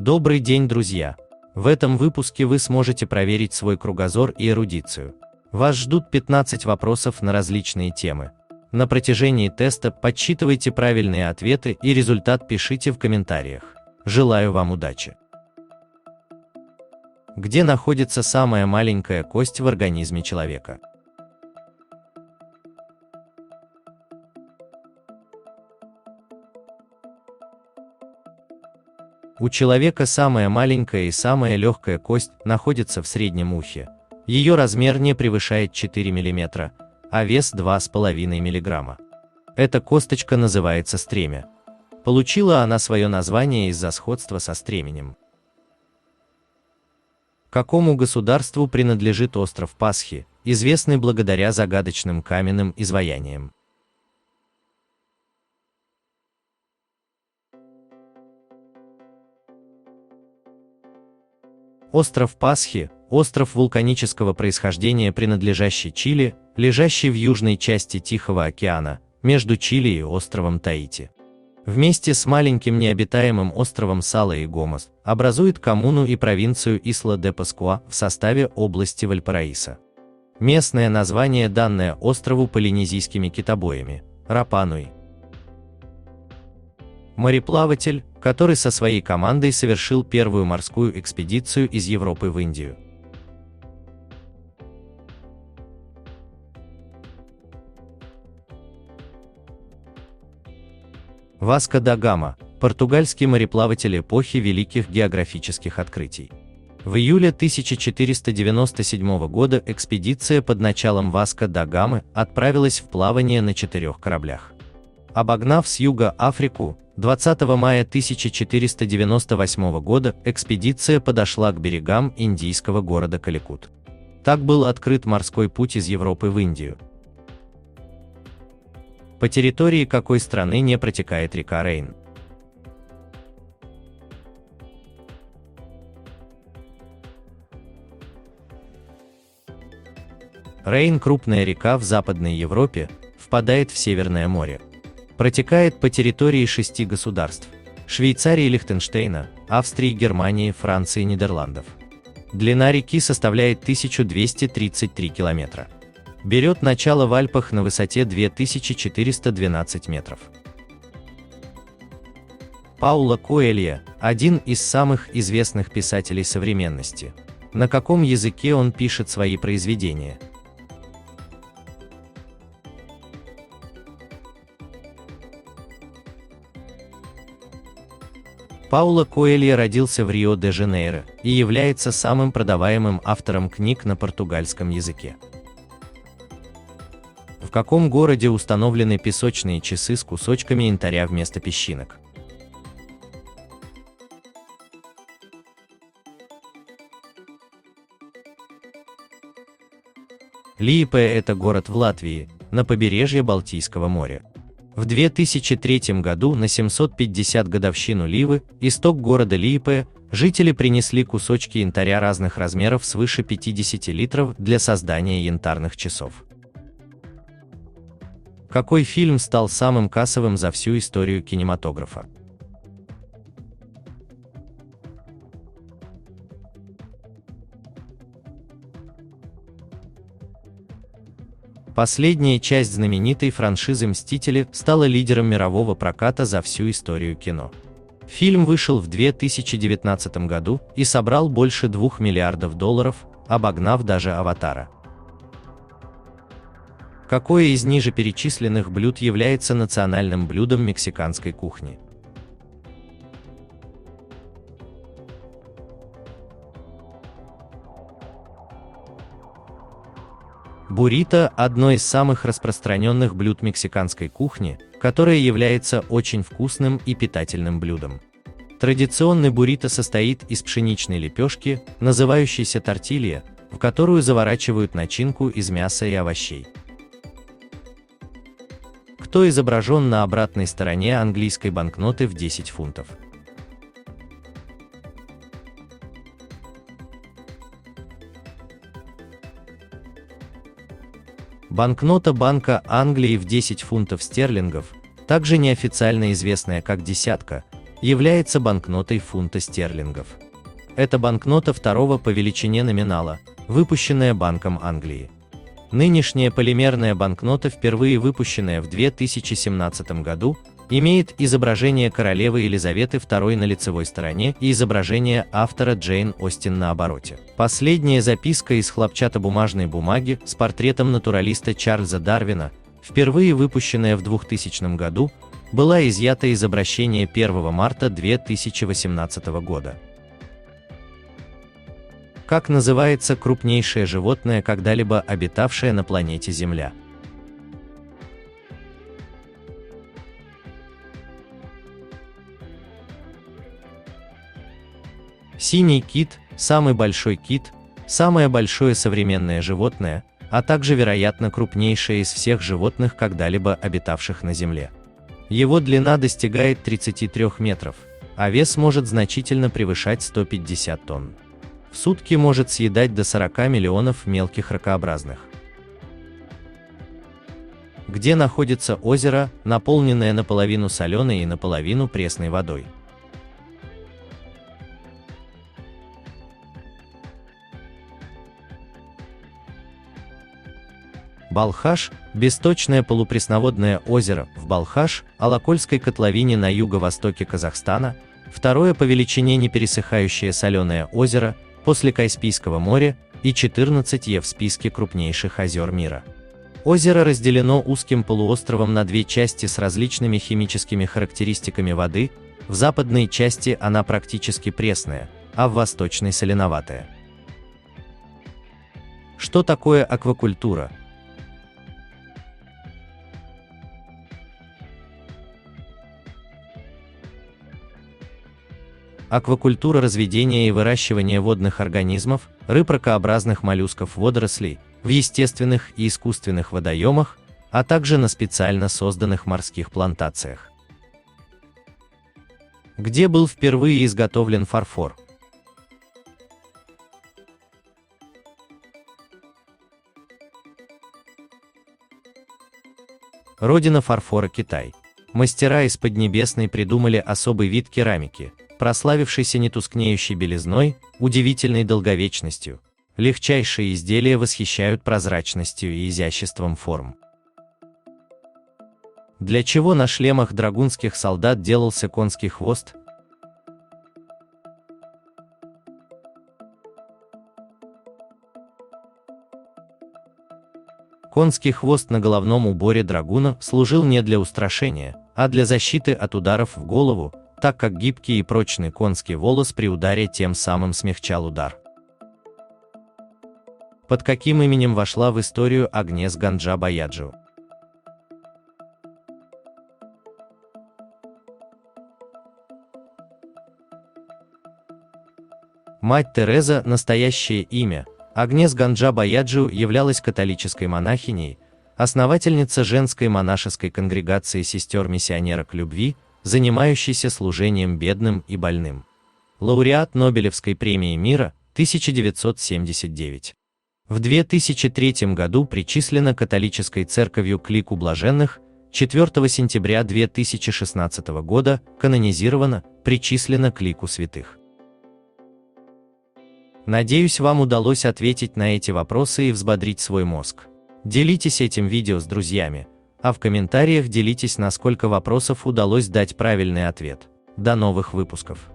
Добрый день, друзья! В этом выпуске вы сможете проверить свой кругозор и эрудицию. Вас ждут 15 вопросов на различные темы. На протяжении теста подсчитывайте правильные ответы и результат пишите в комментариях. Желаю вам удачи! Где находится самая маленькая кость в организме человека? У человека самая маленькая и самая легкая кость находится в среднем ухе. Ее размер не превышает 4 мм, а вес 2,5 мг. Эта косточка называется стремя. Получила она свое название из-за сходства со стременем. Какому государству принадлежит остров Пасхи, известный благодаря загадочным каменным изваяниям? Остров Пасхи – остров вулканического происхождения, принадлежащий Чили, лежащий в южной части Тихого океана, между Чили и островом Таити. Вместе с маленьким необитаемым островом Сала и Гомес образует коммуну и провинцию Исла-де-Паскуа в составе области Вальпараисо. Местное название, данное острову полинезийскими китобоями – Рапа-Нуи. Мореплаватель, который со своей командой совершил первую морскую экспедицию из Европы в Индию. Васко да Гама – португальский мореплаватель эпохи великих географических открытий. В июле 1497 года экспедиция под началом Васко да Гамы отправилась в плавание на 4 кораблях. Обогнав с юга Африку, 20 мая 1498 года экспедиция подошла к берегам индийского города Каликут. Так был открыт морской путь из Европы в Индию. По территории какой страны не протекает река Рейн? Рейн – крупная река в Западной Европе, впадает в Северное море. Протекает по территории 6 государств – Швейцарии, Лихтенштейна, Австрии, Германии, Франции, Нидерландов. Длина реки составляет 1233 километра. Берет начало в Альпах на высоте 2412 метров. Пауло Коэльо – один из самых известных писателей современности. На каком языке он пишет свои произведения? Пауло Коэльо родился в Рио-де-Жанейро и является самым продаваемым автором книг на португальском языке. В каком городе установлены песочные часы с кусочками янтаря вместо песчинок? Лиепая – это город в Латвии, на побережье Балтийского моря. В 2003 году на 750-годовщину Ливы, исток города Лиепая, жители принесли кусочки янтаря разных размеров свыше 50 литров для создания янтарных часов. Какой фильм стал самым кассовым за всю историю кинематографа? Последняя часть знаменитой франшизы «Мстители» стала лидером мирового проката за всю историю кино. Фильм вышел в 2019 году и собрал больше $2 миллиардов, обогнав даже «Аватара». Какое из ниже перечисленных блюд является национальным блюдом мексиканской кухни? Буррито – одно из самых распространенных блюд мексиканской кухни, которое является очень вкусным и питательным блюдом. Традиционный буррито состоит из пшеничной лепешки, называющейся тортилья, в которую заворачивают начинку из мяса и овощей. Кто изображен на обратной стороне английской банкноты в 10 фунтов? Банкнота Банка Англии в 10 фунтов стерлингов, также неофициально известная как десятка, является банкнотой фунта стерлингов. Это банкнота второго по величине номинала, выпущенная Банком Англии. Нынешняя полимерная банкнота, впервые выпущенная в 2017 году, имеет изображение королевы Елизаветы II на лицевой стороне и изображение автора Джейн Остин на обороте. Последняя записка из хлопчатобумажной бумаги с портретом натуралиста Чарльза Дарвина, впервые выпущенная в 2000 году, была изъята из обращения 1 марта 2018 года. Как называется крупнейшее животное, когда-либо обитавшее на планете Земля? Синий кит, самый большой кит, самое большое современное животное, а также, вероятно, крупнейшее из всех животных, когда-либо обитавших на Земле. Его длина достигает 33 метров, а вес может значительно превышать 150 тонн. В сутки может съедать до 40 миллионов мелких ракообразных. Где находится озеро, наполненное наполовину соленой и наполовину пресной водой? Балхаш – бесточное полупресноводное озеро в Балхаш, Алакольской котловине на юго-востоке Казахстана, второе по величине непересыхающее соленое озеро после Каспийского моря и 14-е в списке крупнейших озер мира. Озеро разделено узким полуостровом на две части с различными химическими характеристиками воды, в западной части она практически пресная, а в восточной соленоватая. Что такое аквакультура? Аквакультура – разведение и выращивание водных организмов, рыб, ракообразных моллюсков, водорослей в естественных и искусственных водоемах, а также на специально созданных морских плантациях. Где был впервые изготовлен фарфор? Родина фарфора – Китай. Мастера из Поднебесной придумали особый вид керамики, прославившийся нетускнеющей белизной, удивительной долговечностью. Легчайшие изделия восхищают прозрачностью и изяществом форм. Для чего на шлемах драгунских солдат делался конский хвост? Конский хвост на головном уборе драгуна служил не для устрашения, а для защиты от ударов в голову, так как гибкий и прочный конский волос при ударе тем самым смягчал удар. Под каким именем вошла в историю Агнес Ганджа Баяджу? Мать Тереза, настоящее имя, Агнес Ганджа Баяджу, являлась католической монахиней, основательница женской монашеской конгрегации сестер-миссионерок любви, занимающейся служением бедным и больным. Лауреат Нобелевской премии мира 1979. В 2003 году причислена католической церковью к лику блаженных, 4 сентября 2016 года канонизирована, причислена к лику святых. Надеюсь, вам удалось ответить на эти вопросы и взбодрить свой мозг. Делитесь этим видео с друзьями, а в комментариях делитесь, на сколько вопросов удалось дать правильный ответ. До новых выпусков!